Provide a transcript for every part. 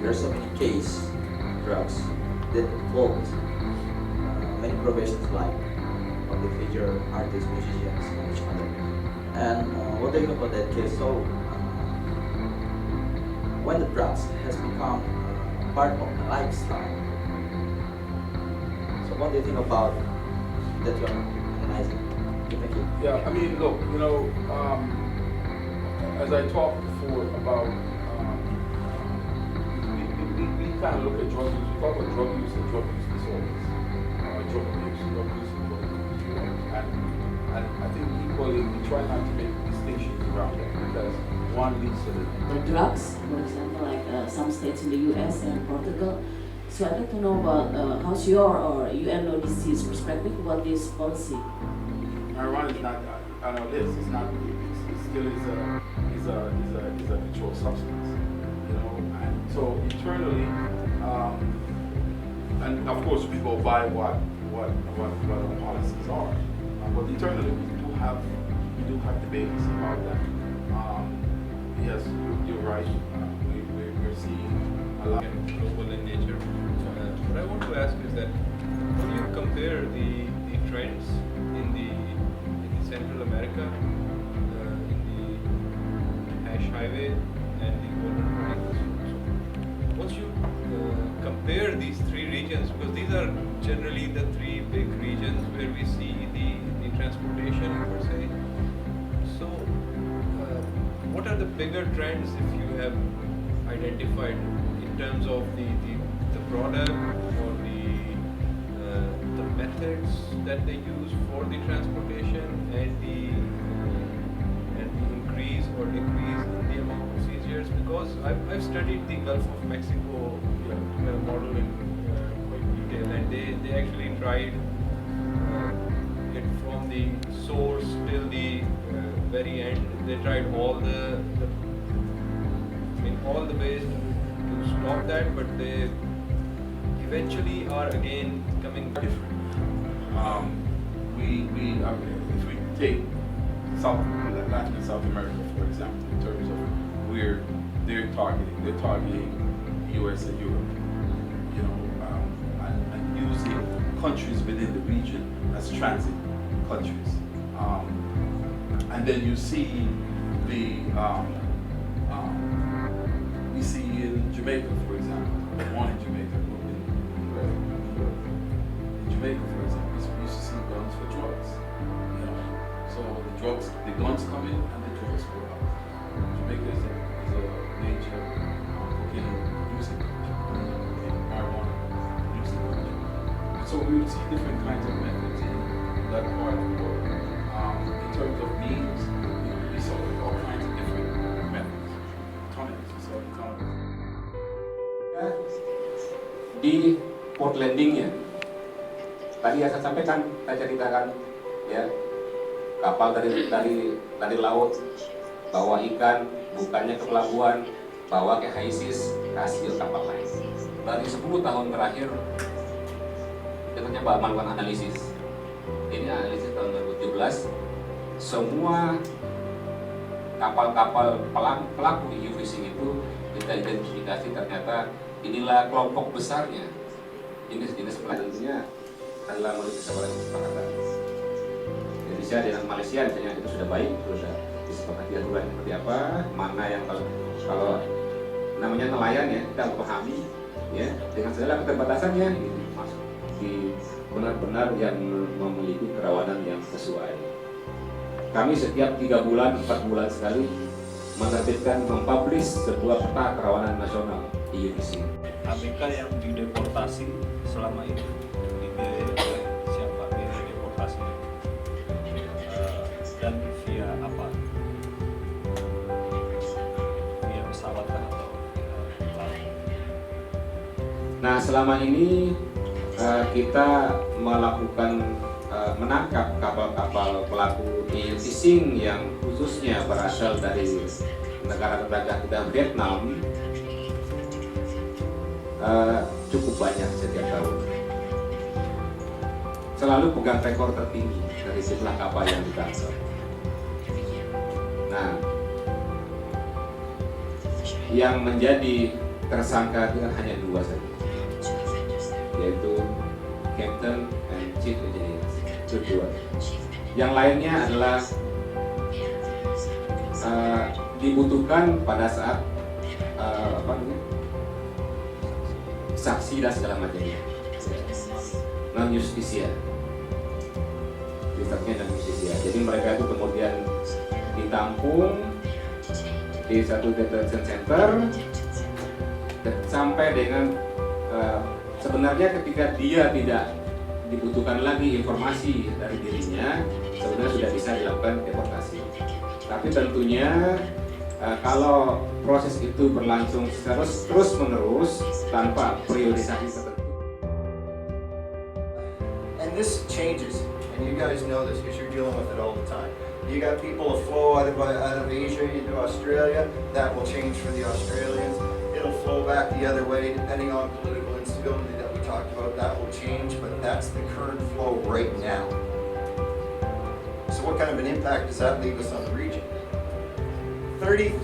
there are so many case drugs that involved many professions like public figure, artists, musicians, and each other. And what do you think about that case? So when the drugs has become part of the lifestyle, so what do you think about that you're analyzing? Thank you. Yeah, I mean, look, as I talked before about, we kind of look at drug use. We talk about drug use and drug use disorders, drug abuse, drug use and drug abuse. And I think equally we try not to make distinctions around that because one leads to the The drugs, for example, like some states in the US and Portugal. So I'd like to know about how's your or UNODC's perspective about this policy? marijuana is not on our list. It's not. It still is a controlled substance, And so internally, and of course we go by what our policies are. But internally we do have debates about that. Yes, you're right. We're seeing a lot. Global in nature. What I want to ask is that when you compare the trends in the Central America, in the Hash Highway and the Golden Triangle, once you compare these three regions, because these are generally the three big regions where we see the transportation per se. So, what are the bigger trends if you have identified in terms of the product or the methods that they use for the transportation and the increase or decrease in the amount of seizures? Because I've studied the Gulf of Mexico model in quite detail, and they actually tried it from the source till the very end. They tried all the ways to stop that, but they eventually are again coming Different. If we take Latin and South America, for example, in terms of where they're targeting US and Europe, and using countries within the region as transit countries. And then you see we see in Jamaica, for example, one in Jamaica, in Jamaica, for example, we used to see guns for drugs. So the guns come in and the drugs go out. Jamaica is a major cocaine producing country, marijuana producing country. So we would see different kinds of methods in that part of the world. In terms of means, we saw all kinds of different methods. Tonnage, we saw the tonnage. Di port landingnya tadi yang saya sampaikan, saya ceritakan ya, kapal dari laut bawa ikan, bukannya ke pelabuhan, bawa ke HACGAM, hasil kapal lain. Dari 10 tahun terakhir kita coba melakukan analisis. Ini analisis tahun 2017, semua kapal-kapal pelaku EU fishing itu kita identifikasi, ternyata inilah kelompok besarnya. Jenis-jenis pelakunya adalah melalui kesepakatan. Indonesia dengan Malaysia misalnya itu sudah baik, sudah disepakati aturan seperti apa, mana yang kalau namanya nelayan ya, kita pahami ya dengan segala keterbatasannya gitu, masuk di benar-benar yang memiliki kerawanan yang sesuai. Kami setiap 3 bulan, 4 bulan sekali menerbitkan, mempublish sebuah peta kerawanan nasional EU fishing. ABK yang dideportasi selama ini dibiayai oleh siapa biaya deportasi dan via apa? Via pesawat atau laut? Nah, selama ini kita melakukan menangkap kapal-kapal pelaku EU fishing yang khususnya berasal dari negara tetangga kita Vietnam. Cukup banyak setiap tahun. Selalu pegang rekor tertinggi dari jumlah kapal yang ditangkap. Nah, yang menjadi tersangka dengan hanya 2 saja, yaitu Captain and Chief Engineer, itu 2. Yang lainnya adalah dibutuhkan pada saat saksi dan segala macamnya, non justisia, sistemnya non justisia. Jadi mereka itu kemudian ditampung di satu detention center sampai dengan sebenarnya ketika dia tidak dibutuhkan lagi informasi dari dirinya, sebenarnya sudah bisa dilakukan deportasi. Tapi tentunya kalau proses itu berlangsung terus menerus tanpa priorisasi tertentu. And this changes, and you guys know this because you're dealing with it all the time. You got people that flow out of Asia into Australia. That will change for the Australians. It'll flow back the other way depending on political instability that we talked about. That will change, but that's the current flow right now. So what kind of an impact does that leave us on the region? 30,000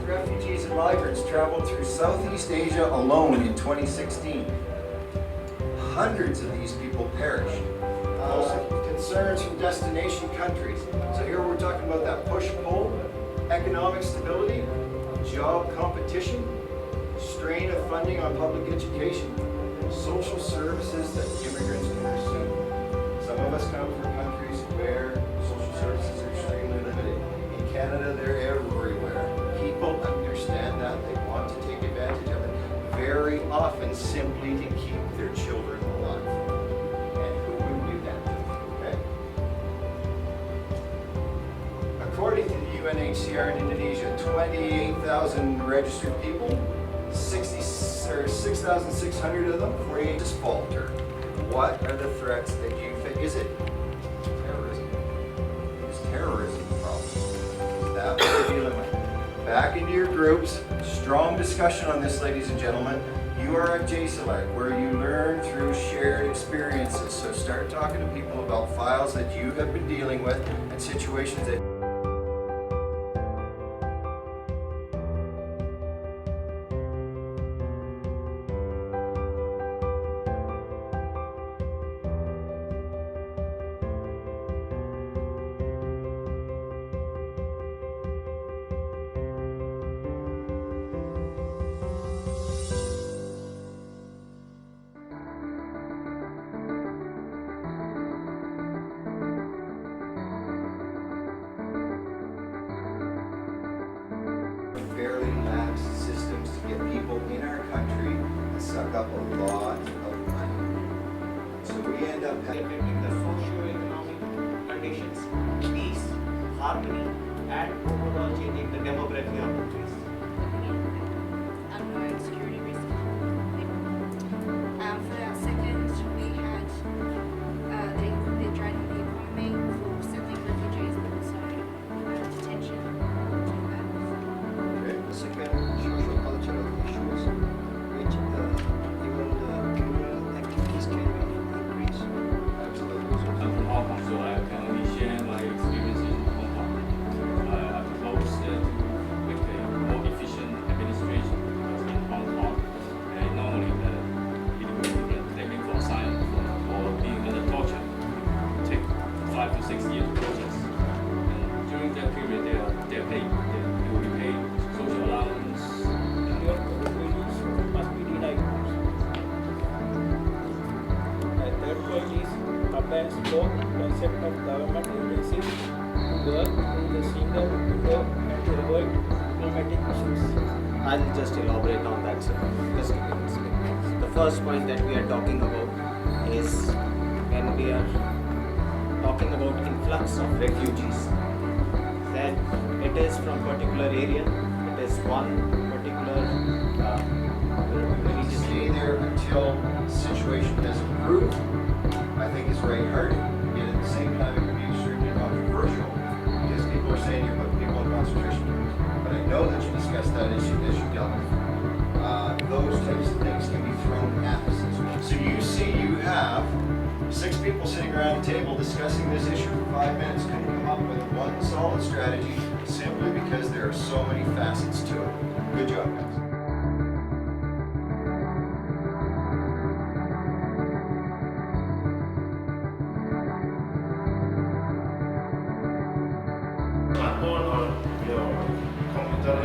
refugees and migrants traveled through Southeast Asia alone in 2016. Hundreds of these people perished. Concerns from destination countries. So here we're talking about that push-pull, economic stability, job competition, strain of funding on public education, social services that immigrants can receive. Some of us come from countries where social services are extremely limited. In Canada, they're everywhere. People understand that. They want to take advantage of it very often simply to keep their children alive. And who would do that? Okay? According to the UNHCR in Indonesia, 28,000 registered people, 6,600 of them raised falter. What are the threats that you think? Is it terrorism? Is terrorism the problem? Is that what we're dealing with? Back into your groups. Strong discussion on this, ladies and gentlemen. You are at JSELEC, where you learn through shared experiences. So start talking to people about files that you have been dealing with and situations that fairly lax systems to get people in our country and suck up a lot of money. So we end up having the socio-economic conditions, peace, harmony, and overall changing the demography of the place. Unknown security risk. For our second, we had they driving the economy for settling refugees, but also detention. second social cultural issues which even criminal activities can be increased. Absolutely. So I can only share my experience in Hong Kong. I propose to make a more efficient administration because in Hong Kong, normally the taking for asylum or being under torture take 5 to 6 years process. And during that period, they will be paid social allowance. Your refugees must be denied. The third point is combines both concept of government agencies to work in the single window and to avoid problematic issues. I'll just elaborate on that, sir. Just give me a second. The first point that we are talking about is when we are talking about influx of refugees, that it is from particular area, it is one particular religious Stay there until the situation has improved. I think it's very hard, yet at the same time it can be extremely controversial because people are saying you're putting people in concentration camps. But I know that you discussed that issue as you dealt with. Those types of things can be thrown at us as well. So you see, you have 6 people sitting around a table discussing this issue for 5 minutes, couldn't come up with one solid strategy simply because there are so many facets to it. Good job, guys.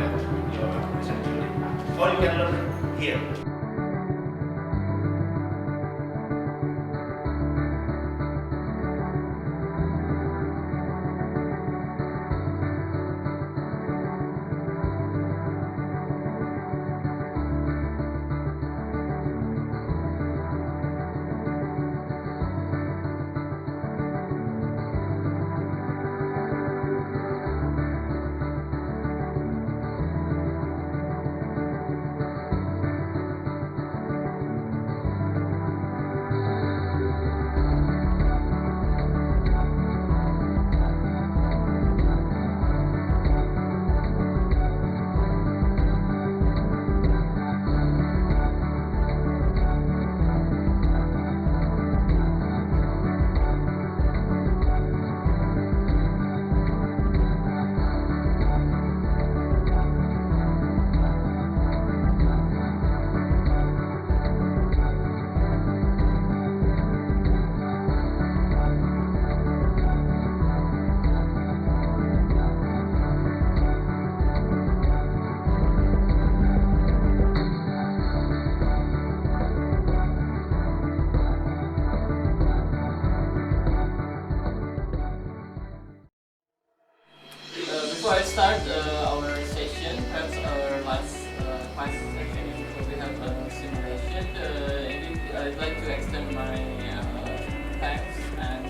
at your essentially, or you can learn here. Before I start our session, perhaps our last class session, before we have a simulation, I'd like to extend my thanks, and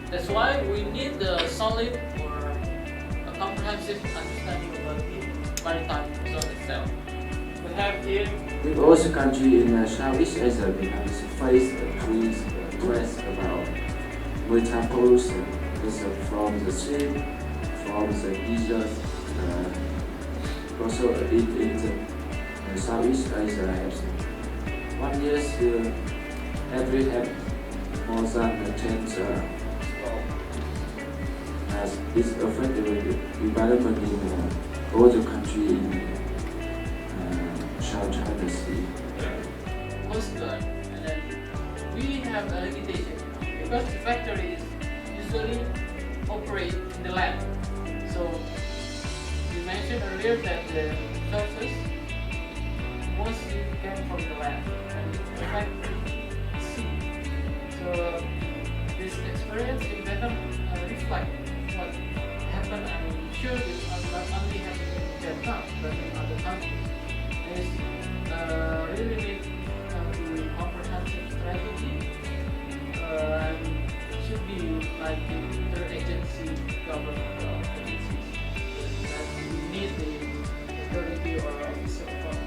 that's why we need a solid or a comprehensive understanding about the maritime zone itself. We have here. We also country in Southeast Asia because face threats about maritime pollution is from the sea, from the desert, also in Southeast Asia has 1 year every have more than 10 as it's affected the environment in all the country in South China Sea. Coast Guard, and then we have a limitation because the factories usually operate in the land. So you mentioned earlier that the sources mostly came from the land and in fact the sea. So this experience in Vietnam reflect what happened. I'm sure this not only happened in Vietnam but in other countries. There's really need the comprehensive strategy and should be like the interagency government agencies. And we need the authority or officer from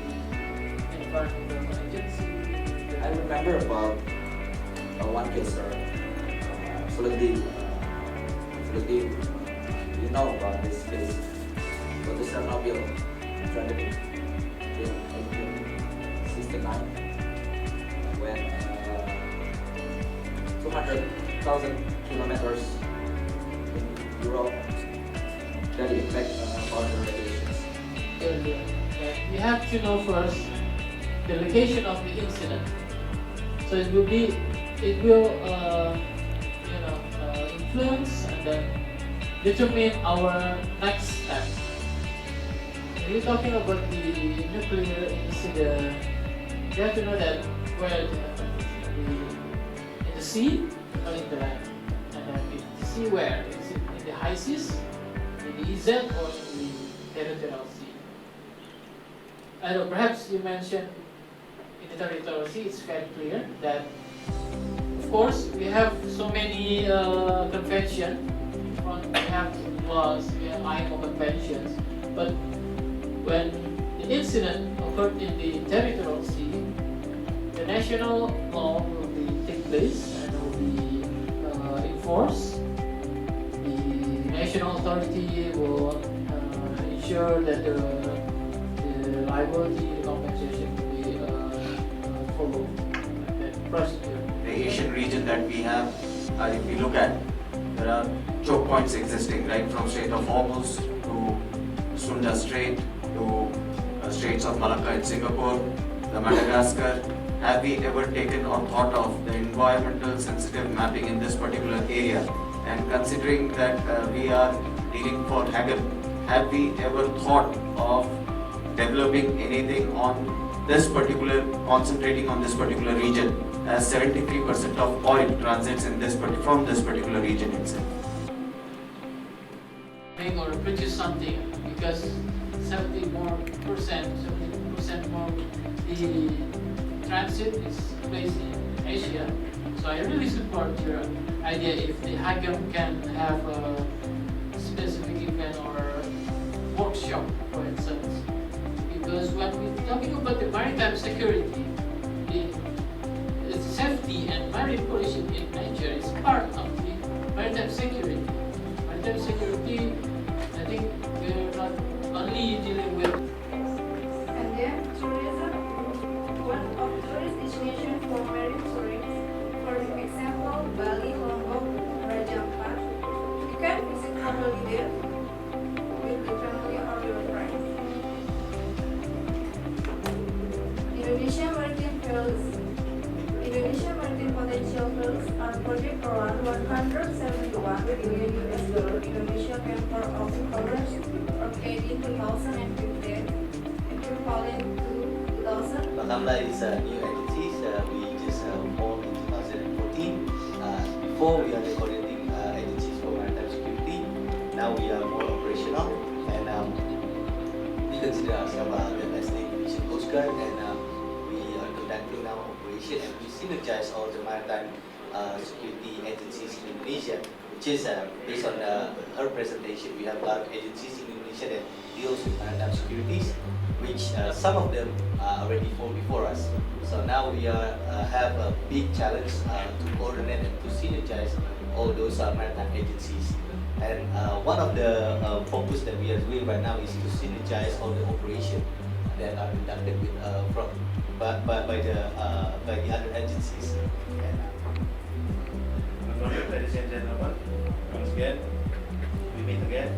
the environmental agency. I remember about one case, sir. Absolutely, you know about this case. But the Chernobyl tragedy in 1869 when 200,000 kilometers in Europe that affect all the radiations. Earlier. You have to know first the location of the incident. So it will influence and then determine our next step. When you're talking about the nuclear incident, you have to know that where it happens. In the sea or in the land. And then if the sea where? Is it in the high seas, in the EZ or in the territorial sea? I don't know, perhaps you mentioned in the territorial sea, it's very clear that of course we have so many conventions, we have laws, we have IMO conventions, but when the incident occurred in the territorial sea, the national law will take place and will be enforced. The national authority will ensure that the liability, the compensation will be followed and prosecuted. The Asian region that we have, if we look at, there are choke points existing right from Strait of Hormuz to Sunda Strait to Straits of Malacca in Singapore, the Madagascar. Have we ever taken or thought of the environmental sensitive mapping in this particular area? And considering that we are dealing for HACGAM, have we ever thought of developing anything on this particular, concentrating on this particular region, as 73% of oil transits in from this particular region itself. Make or produce something because 70% more the transit is placed in Asia. So I really support your idea if the HACGAM can have a specific event or workshop, for instance. Because when we're talking about the maritime security, the safety and marine pollution in nature is part of the maritime security. Maritime security, I think we're not only dealing with. And then tourism, one of tourist destination for marine tourism. For example, Bali, Lombok, Raja Ampat. You can visit probably there with the family or your friends. Indonesia Maritime Fields. Indonesia Maritime Potential Fields are project around $171 billion. Indonesia can for open coverage from 18 to 2015, equivalent to 2000. Bakamla is a new agency. We just formed in 2014. Before we are the coordinating agencies for maritime security. Now we are more operational, and we consider ourselves as the Indonesian Coast Guard, and we are conducting now operation, and we synergize all the maritime security agencies in Indonesia, which is based on her presentation. We have a lot of agencies in Indonesia that deals with maritime securities, which some of them are already formed before us. So now we have a big challenge to coordinate and to synergize all those maritime agencies. And one of the focus that we are doing right now is to synergize all the operations that are conducted with, by the other agencies. Good morning, ladies and gentlemen. Once again, we meet again.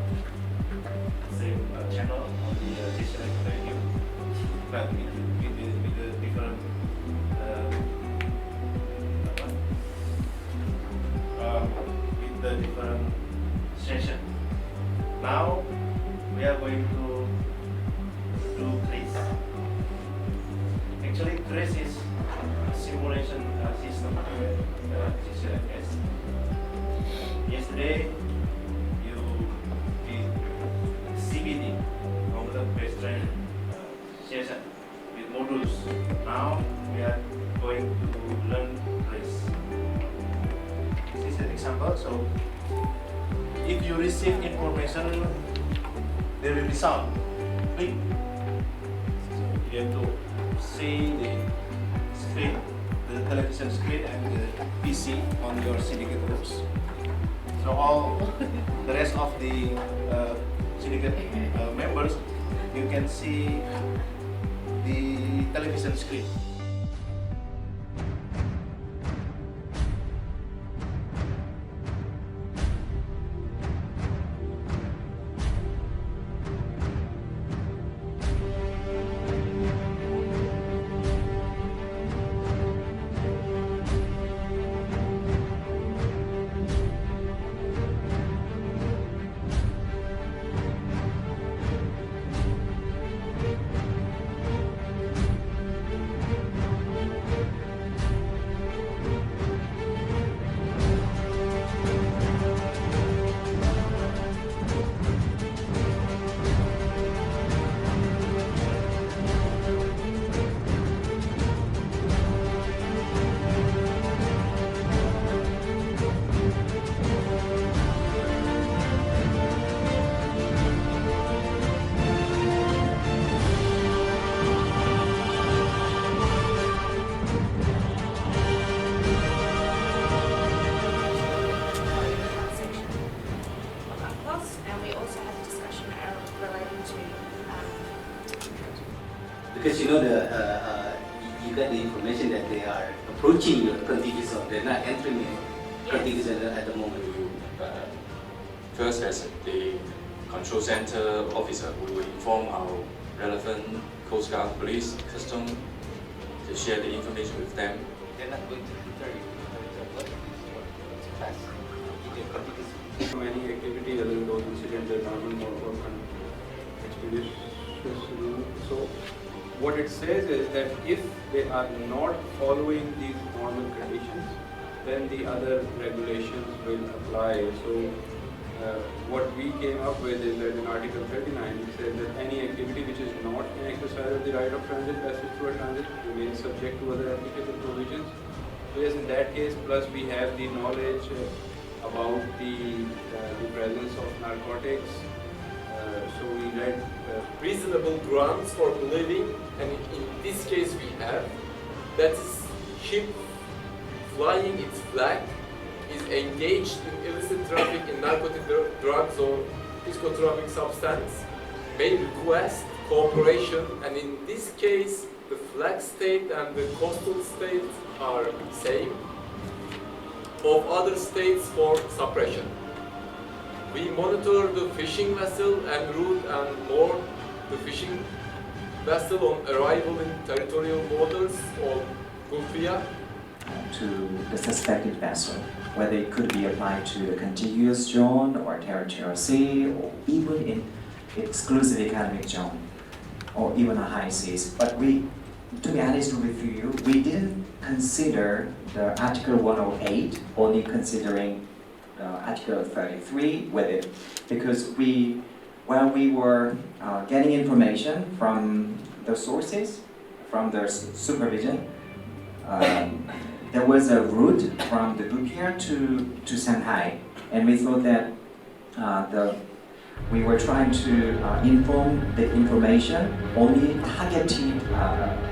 Same channel on the digital radio, but with the different with the different session. Now we are going to do trace. Actually, trace is a simulation system CCFS. Yesterday, you did CBD, computer-based training session with modules. Now we are going to learn trace. This is an example. So, if you receive information, there will be sound. Click. So you have to see the screen, the television screen, and the PC on your syndicate rooms. So all the rest of the syndicate members, you can see the television screen. Because you know you got the information that they are approaching your country zone. They're not entering your country zone at the moment. First, as the control center officer, we will inform our relevant Coast Guard, police, custom to share the information with them. They're not going to deter you. Any activity other than those incidents that are normal or expeditious. So what it says is that if they are not following these normal conditions, then the other regulations will apply. So what we came up with is that in Article 39 it says that any activity which is not an exercise of the right of transit passage through a transit remains subject to other applicable provisions. So yes, in that case, plus we have the knowledge about the presence of narcotics. So we read reasonable grounds for believing, and in this case we have, that is ship flying its flag is engaged in illicit traffic in narcotic drugs or psychotropic substance, may request cooperation, and in this case the flag state and the coastal state are same, of other states for suppression. We monitor the fishing vessel en route and board the fishing vessel on arrival in territorial waters or Gulfia. To the suspected vessel, whether it could be applied to the contiguous zone or territorial sea, or even in exclusive economic zone, or even a high seas. But we, to be honest with you, we didn't consider the Article 108, only considering Article 33 with it, because while we were getting information from the sources, from the supervision, there was a route from the Gulfia to Shanghai, and we thought that we were trying to inform the information only targeted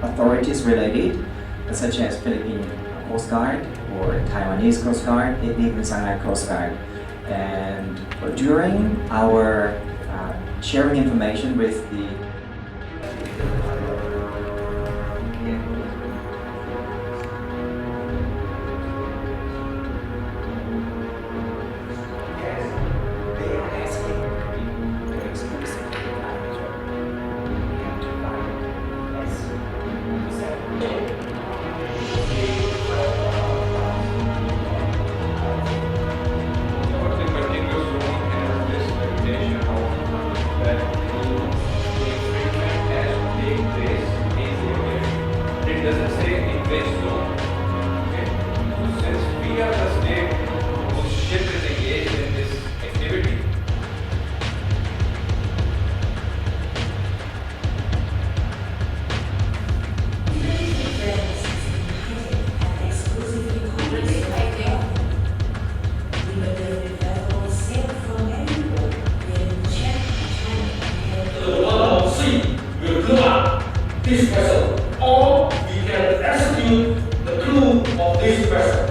authorities related, such as Philippine Coast Guard or Taiwanese Coast Guard, even Shanghai Coast Guard. And during our sharing information with the this vessel, or we can execute the crew of this vessel.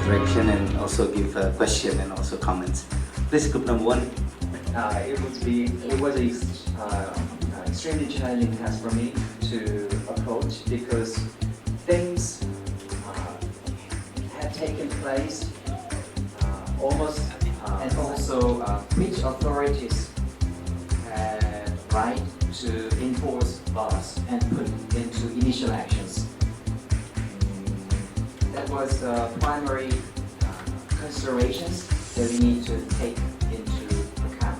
Direction and also give a question and also comments. Please, group number one. It was extremely challenging task for me to approach, because things had taken place almost, and also which authorities had right to enforce laws and put into initial actions. That was the primary considerations that we need to take into account.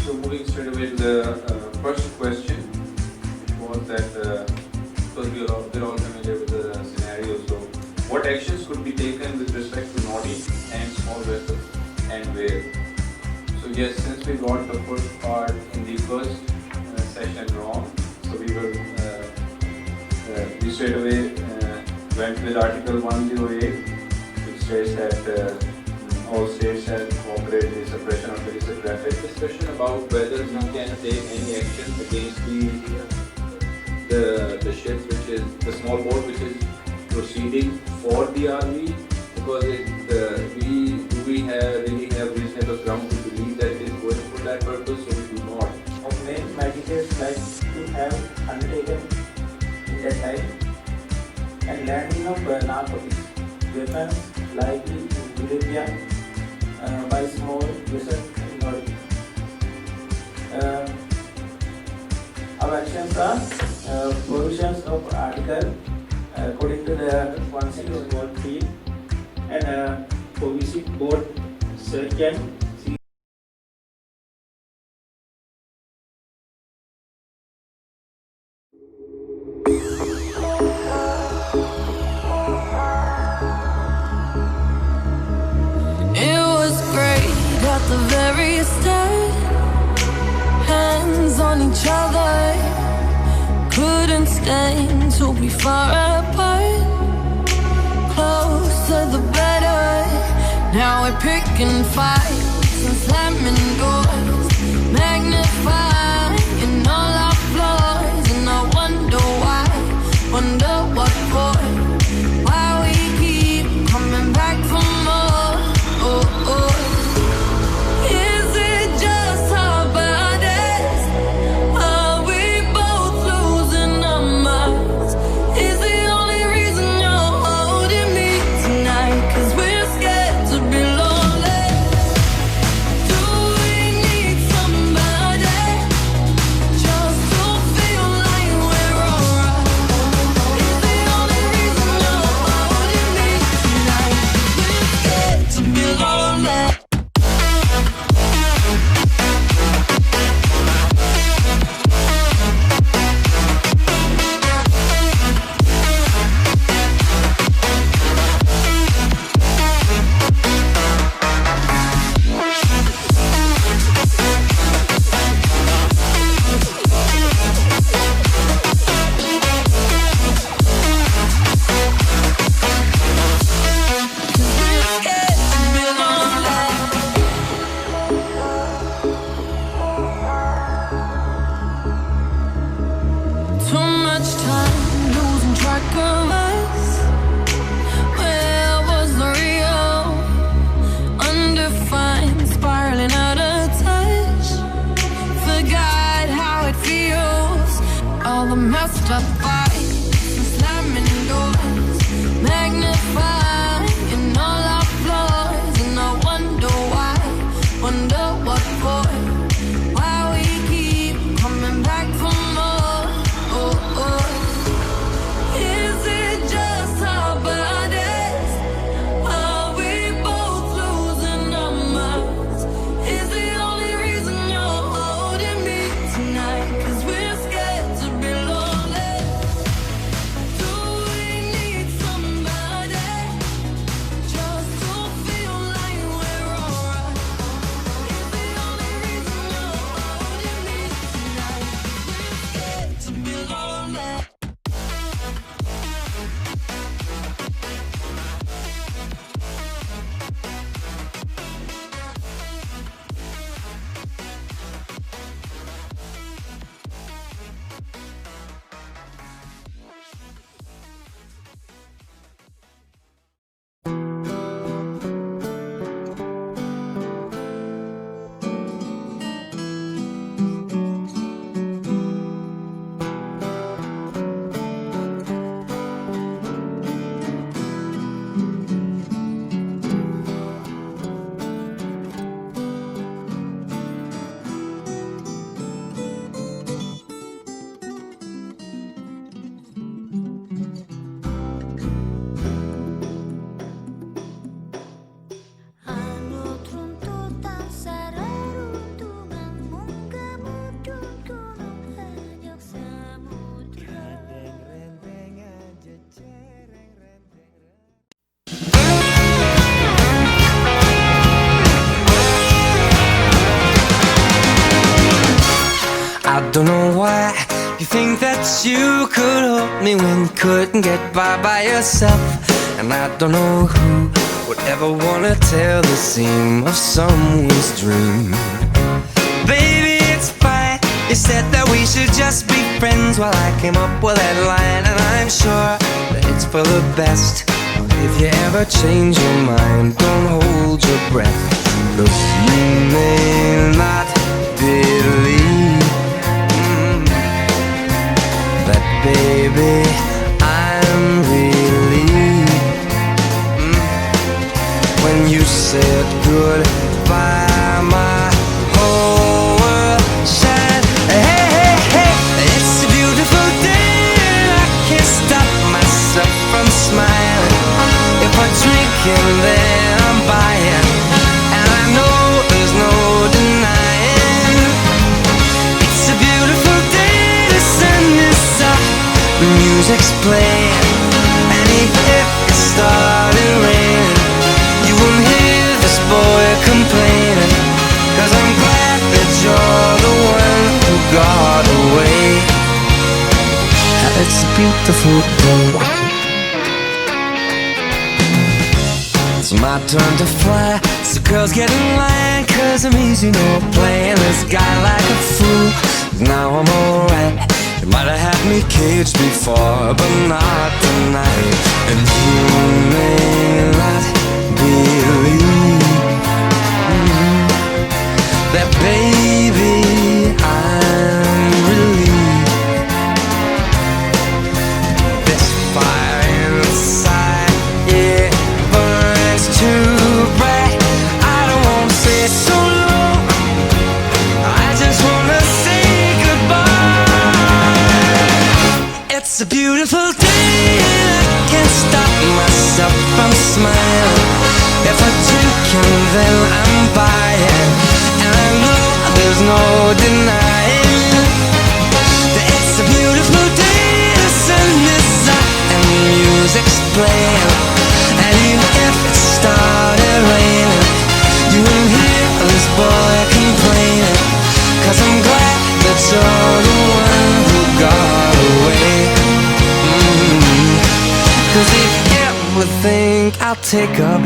So moving straight away to the first question, which was that, because we're all familiar with the scenario, so what actions could be taken with respect to naughty and small vessels, and where? So yes, since we got the first part in the first session wrong, so we straight away went with Article 108, which states that all states shall cooperate in the suppression of illicit traffic. Discussion about whether we can take any action against the ship, which is the small boat, which is proceeding for the RV, because we really have reasonable ground to believe that it is going for that purpose, so we do not. Of main medicines like you have undertaken in that time, and landing of narcotics, weapons likely in Bolivia by small vessels in Norway. our actions are provisions of article according to the 161 and for visit board search and It was great at the very start. Hands on each other, couldn't stand to be far apart. Closer the better. Now we're picking fights and slamming doors, magnifying all our flaws. And I wonder why, wonder what for, why we keep coming back for more. Oh, oh. Is it just our bodies? Are we both losing our minds? Is the only reason you're holding me tonight? 'Cause we're scared to be lonely. Do we need somebody just to feel like we're alright? Is the only reason you're holding me tonight? 'Cause we're scared to be lonely. Too much time losing track of us. Where was the real? Undefined, spiraling out of touch. Forgot how it feels. All the messed up fights and slamming doors, magnifying all our flaws. And I wonder why, wonder what for, why we keep coming back for more. Oh, oh. Is it just our bodies? Are we both losing our minds? Is the only reason you're holding me tonight? 'Cause we're scared to be lonely. Do we need somebody just to feel like we're alright? Is the only reason you're holding me tonight? 'Cause we're scared to be lonely. I don't know why you think that you could help me when you couldn't get by yourself. And I don't know who would ever wanna tell the seam of someone's dream. Baby, it's fine. You said that we should just be friends. Well, I came up with that line, and I'm sure that it's for the best. If you ever change your mind, don't hold your breath. Look, you may not believe that, baby, I'm relieved when you said goodbye. My whole world shined. Hey, hey, hey, it's music's playing, and if it started raining, you won't hear this boy complaining, 'cause I'm glad that you're the one who got away. It's a beautiful day. It's my turn to fly, so girls get in line, 'cause I'm easy, no playing this guy like a fool. Now I'm alright. You might have had me caged before, but not tonight. And you may not believe that, baby, I'm relieved. This fire inside, it burns too bright. I don't wanna say so long, I just wanna say goodbye. It's a beautiful day, and I can't stop myself from smiling. If I drink and then I'm buying, and I know there's no denying that it's a beautiful day. The sun is up and the music's playing, and even if it started raining, you won't hear this boy complaining, 'cause I'm glad that you're the one who got away. 'Cause if you ever think I'll take up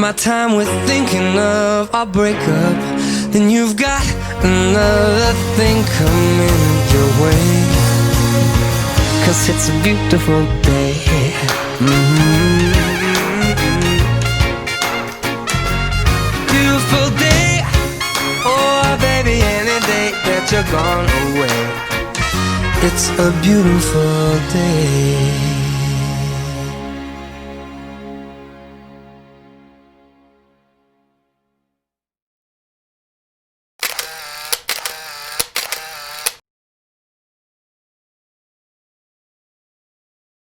my time with thinking of our breakup, then you've got another thing coming your way. 'Cause it's a beautiful day. Beautiful day. Oh baby, any day that you're gone away, it's a beautiful day.